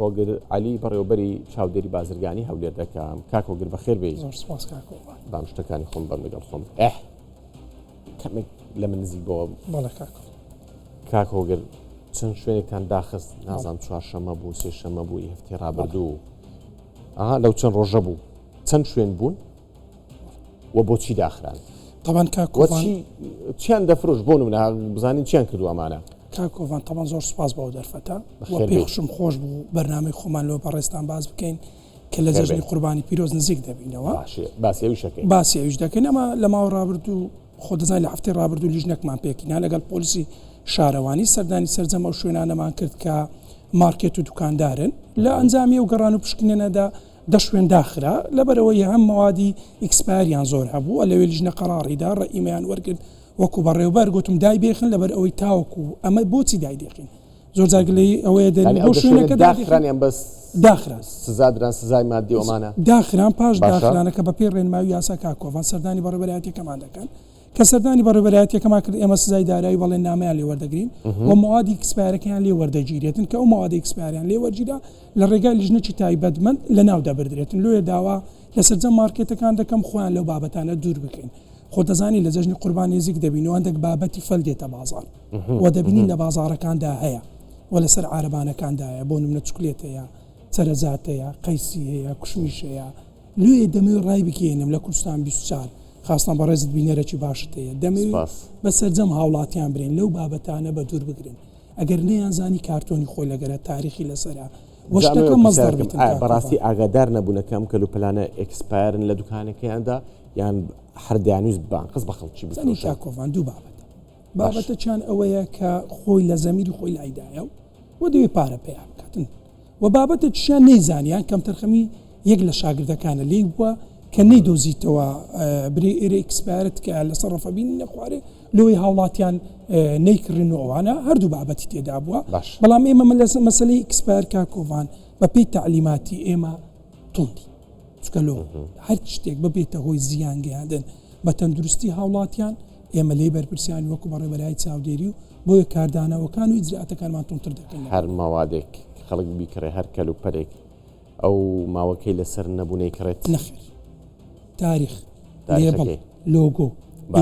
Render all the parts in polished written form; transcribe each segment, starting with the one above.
هۆگر علی بەڕێوەبەری چاودێری بازرگانی هەولێر دەکەم. کاک هۆگر بەخێر بێی. زۆر سوپاس کاکۆ. بام شتەکانی خۆم بەم لەگەڵ خۆم کەمێک لە من نزیک بۆ بەڵێ کاکۆ. کاک هۆگر چەند شوێنێکتان داخست نازانم چوارشەمە بوو سێشەمە بووی هەفتەی ڕابردوو لەو چەند ڕۆژە بوو چەند شوێن بوون و بۆچی داخران طبعا کاکۆڤان چیان دەفرۆش بۆ نمونە بزانین چیان کردو ئەمانە کاکۆڤان طبعا زۆر سوپاس بەو دەرفەتە و پێخشم خۆش بوو بەرنامەی خۆمان لەوە بەڕێستان باز بکەین کە لە جەژنی قوربانی پیرۆز نزیک دەبینەوە باسی ئەویش دەکەین ئەمە لە ماوە ڕابردوو خۆ دەزانین لە هەفتەی ڕابردوو لیژنێکمان پێکینا لەگەڵ پۆلیسی شارەوانی سەردانی سەرجەم ئەو شوێنانەمان کرد کە مارکێت و دوکاندارن لە ئەنجامی و گەڕان و پشکنێنەدا شوێن داخرا لەبەرەوەی هەم مەوادی ئیکسپاریان زۆر هەبوو لەوێ لیژنە قەراڕیدا ڕئیمەیان وەرگرت وەکو بەڕێوەبەر گوتم دای بێخن لەبەر ئەوەی تاوەکو ئەمە بۆچی دای دێخین زۆر جارگلەی ئەوەیە دەنی بۆ شوێنەکە داخرانیان بەس داخرا سزادران سزای مادی ئەمانە داخران پاش داخرانەکە بە پێی ڕێنماوی یاسا کاکۆڤان سەردانی بەڕێوەبەرایەتیەکەمان دەکەن کە سەردانی بەڕێوەبەرایەتیەکەمان کرد ئێمە سزای دارایی بەڵێن نامەیان لێ وەردەگرین و مەوادی ئیکسپایرەکەیان لێ وەردەگیرێتن کە ئەو مەوادی ئیکسپایریان لێ وەرگیرا لە ڕێگای لیژنەی تایبەتمەند لە ناو دەبردرێتن لێ داوا لە سەرجەم مارکێتەکان دەکەم خۆیان لەو بابەتانە دوور بکەین خۆ دەزانی لە جەژنی قوربانی نزیک دەبینەوە هەندێک بابەتی فەل دێتە بازار و دەبینین لە بازارەکاندا هەیە و لەسەر عارەبانەکاندایە بۆ نمونە چوکلێت هەیە سەرەجات هەیە قەیسی هەیە کوشمیش هەیە لێ دەمەوێت ڕای بکەینم لە کوردستان 24 خاستان بەڕێزت بینەرەی باشت هەیە دەمەوێت بە سەرجەم هاوڵاتیان برێن لەو بابەتانە بە دوور بگرن ئەگەر نەیانزانی کارتۆنی خۆی لەگەرە تاریخی لەسەرە وەشتەکە مەزدار بێت بەڕاستی ئاگادار نەبوونەکەم کە لوپلانە ئەکسپایرن لە دوکانەکەیاندا یان هەردیانویست بانقز بە خەڵکی بزانین کاکۆڤان دوو بابەتە چیان ئەوەیە کە خۆی لە زەمیری خۆی لایدایە و دەوێت پارە پێیان بکاتن و بابەتە چیان نەیزانیان کەم تەرخەمی یەک لە شاگردەکانە لێی بووە کە نەیدۆزیتەوە برێ ئێرە ئیکسپایرت کە لە سەرڕەفە بین نەخوارێ لۆی هاوڵاتیان نەیکردن و ئەوانە هەردوو بابەتی تێدا بووە بەڵام ئێمە مەسەلەی ئیکسپایر کاکۆڤان بە پێی تعلیماتی ئێمە توندی چکە لۆ هەر شتێک ببێتە هۆی زیان گەیاندن بە تەندروستی هاوڵاتیان ئێمە لێ بەرپرسیانی وەکو بەڕێوەبەرایی چاودێری و بۆیە کاردانەوەکان و ئیجرئاتەکانمان توندتر دەکەن هەر مەوادێک خەڵک بیکڕێ هەر کەلوپەرێک ئەو ماوەکەی لەسەر نەبوونەی کڕێت نەخێر تاریخ لێبڵ لۆگۆ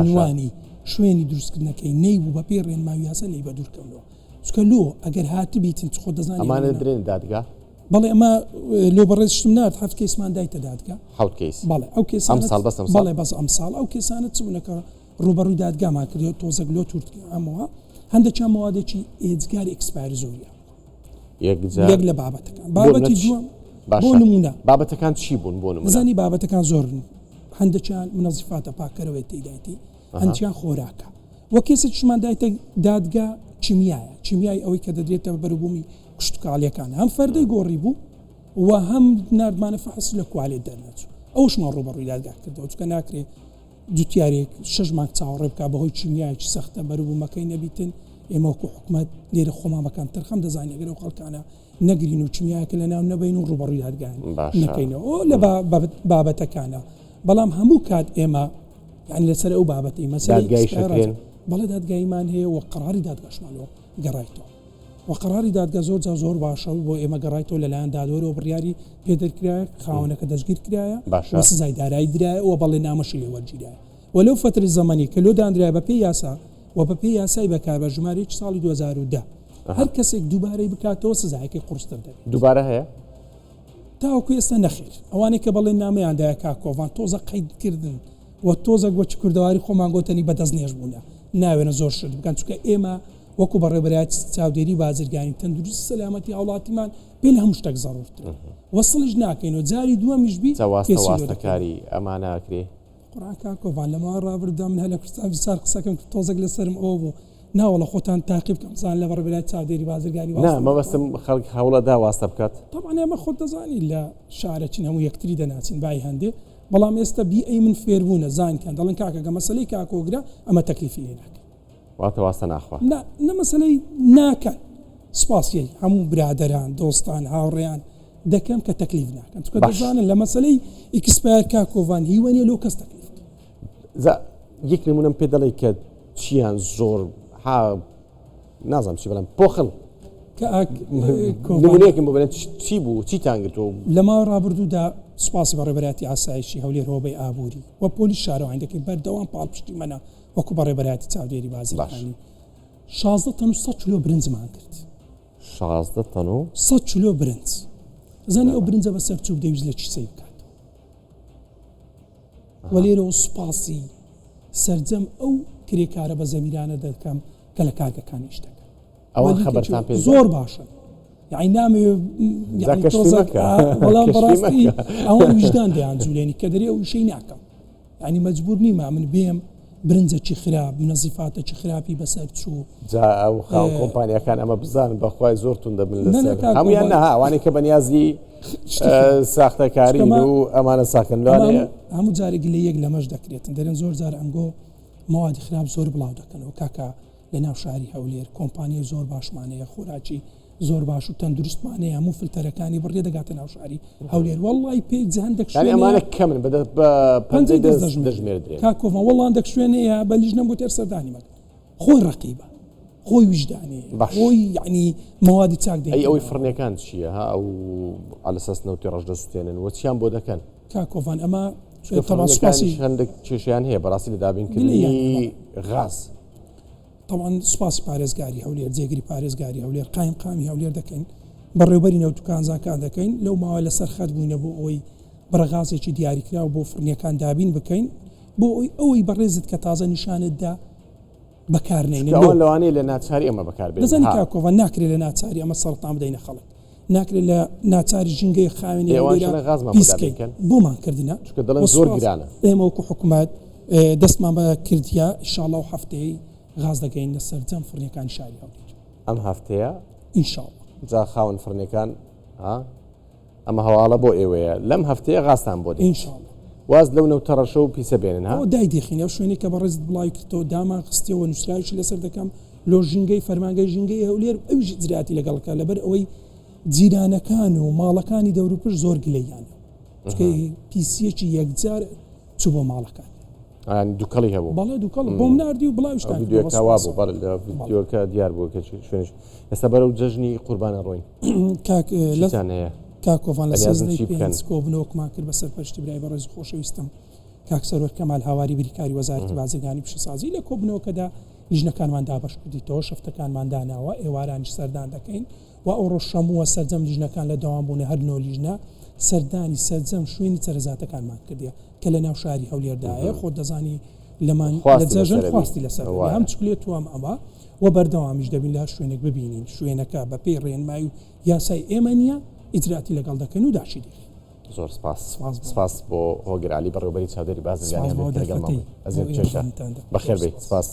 عنوانی شوێنی دروستکردنەکەی نەیبوو بە پێی ڕێنماوی یاسا نەی بە دوورکەونەوە چکە لۆ ئەگەر هاتی بیتن خۆ دەزانین ئەمانە درێن دادگا بەڵێ ئەمە لۆ بەڕێز شتم نات هەفت کێسمان دایتە دادگا حوت کێس بەڵێ ئەو کێسانە بەڵێ بەس ئەمساڵ ئەو کێسانە چ بوونەکە ڕوبەڕووی دادگامان کردێت تۆزەک لۆ تورت ئەمەوە هەندێکیان مەوادێکی ئێجگاری ئەکسپایر زۆریە یەک لە بابەتەکان بابەتی دووەم بۆ نمونە بابەتەکان چی بوون بۆ نمونە زانی بابەتەکان زۆرن هەندێکیان منەزیفاتە پاکەرەوەی تێدایەتی هەندیان خۆراکە وە کێسێکیشمان دایتە دادگا چیمیای ئەوەی کە دەدرێتە بەروبوومی کشتتوکاڵیەکان هەم فەردەی گۆڕی بوو و هەم نردمانە فەحس لە کوالێت دەرنەچوو ئەوشمان ڕوبەڕووی دادگا کردەوە چکە ناکرێت جوتیارێک 6 مانگ چاوەڕێ بکە بەهۆی چیمیایکی سەختە بەروبوومەکەی نەبیتن ئێمە وەکو حکومەت لێرە خۆمامەکان تەرخەم دەزانین ئەگەر ئەو خەڵکانە نەگرین و چیمیایەکە لە ناو نەبین و ڕوبەڕووی دادگان نەکەینەوە لە بابەتەکانە بەڵام هەموو کات ئێمە یعنی لەسەر ئەو بابەتی مەسەلەی بەڵێ دادگایمان هەیە و قەراری دادگاشمانەوە گەڕایتەوە و قەراری دادگا زۆر باشە بۆ ئێمە گەڕایتەوە لەلایەن دادوەرەوە بڕیاری پێدەرکرایە خاوەنەکە دەستگیر کرایە و سزای دارایی درایە و بەڵێ نامەشی لێ وەرگیرایە وەلەو فترەی زەمانی کە لۆ دانرایە بە پێی یاسا و بە پێی یاسای بەکاربە ژمارەیەکی ساڵی 2010 هەر کەسێک دووبارەی بکاتەوە سزایەکەی قورستر دەبێت دووبارە هەیە تاوەکو ئێستا نەخێر ئەوانەی کە بەڵێن نامەیاندایە کاکۆڤان تۆزە قەیدکردن و تۆزە گۆچ کوردەواری خۆمان گۆتەنی بەدەست نێژ بوونە ناوێنە زۆر شت بکەن چونکە ئێمە وەکو بەڕێوەبەرایەتی چاودێری بازرگانی تەندروستی سەلامەتی هاوڵاتیمان پێ لە هەموو شتێک زەڕورترە وەسڵیش ناکەینەوە جاری دووەمیش بی واستەکاری ئەمانەکرێ قڕان کاکۆڤان لەماوە ڕابردوودا من هەر لە کوردستان سار قسەکەم تۆزێک لەسرم ئەوە بوو ناوەڵە خۆتان تاقیب بکەم زان لە بەڕێوەبەرایەتی چاودێری بازرگانی مەبەستم خەڵک هەوڵەدا واستە بکات طبعا ئێمە خۆت دەزانی لە شارەچین هەموو یەکتری دەناچین بای هەندێ بەڵام ئێستا بی ئەی من فێربوونە زانکان دەڵێن کاکەگە مەسەلەی کاکۆگرا ئەمە تەکلیفی لێ ناکەن واتە واستە ناخوا نە مەسەلەی ناکەن سپاسیەی هەموو برادەران دۆستان هاوڕێیان دەکەم کە تەکلیف ناکەن چکە دەزانن لە مەسەلەی ئیکسپایر کاکۆڤان هیوەنیە لۆ کەس تەکلیف یەک نمونەم پێ دەڵێ کە چیان زۆر نازانم چی بەڵام نمونەیەکم بۆ بێنێت چی بوو چیتان گرتووە لەما ڕابردوودا سوپاسی بەڕێبەتی ئاسایشی هەولێر هۆبەی ئابووری وە پۆلیس شارەوەین دەکەین بەردەوام پاڵپشتی منە وەکو بەڕێبەتی چاودێری بازرگانی 16 تن و 100 کیلۆ برنجمان کرد 16 تن و 100 کیلۆ برنج زانی ئەو برنجە بەسەر چوو دەویست لە چی سەی بکات وەلێرەوە سوپاسی سەرجەم ئەو کرێکارە بە زەمیرانە دەکەم کە لە کارگەکانی شتەکە ئەوە خەبەرتان پێ زۆر باشە یعنی نامێ وەڵام بەڕاستی ئەوان وجدان دەیان جوولێنی کە دەرێ ئەو شەی ناکەم یعنی مەجبور نیمە من بێم برنجە چی خراپ منەزیفاتە چی خراپی بەسەر چوو جا ئەو خاڵ کۆمپانیەکان ئەمە بزانن بەخوای زۆرتون دەبن لەسەر هەمویان نەها ئەوانەی کە بەنیازی ساختەکارین و ئەمانە ساکن لەوانەیە هەموو جارێک لە یەک لەمەش دەکرێتن دەرێن زۆر جار ئەنگۆ مەوادی خراپ زۆر بڵاو دەکەنەوە کاکە لە ناو شاری هەولێر کۆمپانیای زۆر باشمانەیە خۆراکی زۆر باش و تەندروستمانەیە هەموو فلتەرەکانی بڕێ دەگاتە ناو شاری هەولێر وەڵڵی پێی هەندێک شوێنە ئەمانە کەمن بە پەنجەی دەژمێردرێن کاکۆڤ وەڵڵ هەندێک شوێنەیە بە لیژنە بۆ تێر سەردانی مەکە خۆی ڕەقیبە خۆی وجدانێ خۆی یعنی مەوادی چاک دەی ئەوەی فڕنیەکان چییە ها ئەو ئالەسەس نەوتی ڕەش دەسووتێنن وەچیان بۆ دەکەن کاکۆڤان ئەمە هەندێک کێشیان هەیە بەڕاستی لە دابینکردنی غاز طبعا سوپاسی پارێزگاری هەولێر جێگری پارێزگاری هەولێر قایمقامی هەولێر دەکەین بەڕێوەبەری نەوتوکانزاکان دەکەین لەو ماوە لەسەر خەت بووینە بۆ ئەوی بەرەغازێکی دیاریکراوە بۆ فرنیەکان دابین بکەین بۆ ئەوەی بەڕێزت کە تازە نیشانتدا بەکارنێنێ لەوانەیە لە ناچاری ئەمە بەکاربێت دەزانی کاکۆڤان ناکرێت لە ناچاری ئەمە سەرتان بدەینە خەڵک ناکرێت لە ناچاری ژینگەی خاوێنی پیسکەین بۆمان کردنە دەڵێن زۆر گرانە ئێمە وەکو حکوومەت دەستمان بە کردیا ئینشاڵڵا و هەفتەیە غاز دەگەین لە سەرجەم فڕنیەکانی شاری هەولێر ئەم هەفتەیە ئینشاڵڵا جا خاون فڕنیەکان ئەمە هەواڵە بۆ ئێوەیە لەم هەفتەیە غاستان بۆ ئینشاڵڵا واز لەو نەوتەڕەشە و پیسە بێنن ها دای دێخینە و شوێنی کە بەڕێزت بڵاوی کردەوە دامان خستیەوە نووسراویشی لەسەر دەکەم لۆ ژینگەی فەرمانگەی ژینگەی هەولێر ئەوژی جراتی لەگەڵەکە لەبەر ئەوەی جیرانەکان و ماڵەکانی دەوروپش زۆر گلەیانە چکە پیسیەکی یەکجار چوو بۆ ماڵەکان دووکەڵی هەبوو بەڵێ دووکەڵ بۆم نردی و بڵاویشتان ویدیۆکەوا بوو بەڵێ ویدیۆکە دیار بوو کە شوێنش ئێستا بەرەو جەژنی قوربانە ڕۆین هەیە کاکۆڤان لە سێزدەی پێنج کۆبنەوەکمان کرد بەسەر پەرشتی برای بەڕێز خۆشەویستم کاک سەرۆر کەمال هاواری بریکاری وەزارەتی بازرگانی پیشەسازی لە کۆبنەوەکەدا لیژنەکانمان دابەش کردیتەوە شەفتەکانمان داناوە ئێوارانیش سەردان دەکەین و ئەو ڕۆژشەمووە سەرجەم لیژنەکان لە دەوام بوون هەر نۆ لیژنە سەردانی سەرجەم شوێنی سەرزاتەکانمان کردیە کە لە ناو شاری هەولێردایە خۆ دەزانی لەمان لە جەژن خواستی لەسەر هەم چکلێت توام ئەمە و بەردەوامیش دەبین لە شوێنێک ببینین شوێنەکە بە پێی ڕێنمایی و یاسای ئێمە نیە ئیجراتی لەگەڵ دەکەن و داچی دێ زۆر سپاس بۆ هۆگر علی بەڕێوەبەری چاودێری بازرگانی لەگەڵ ئەزیز چێشە بەخێر بێت سپاس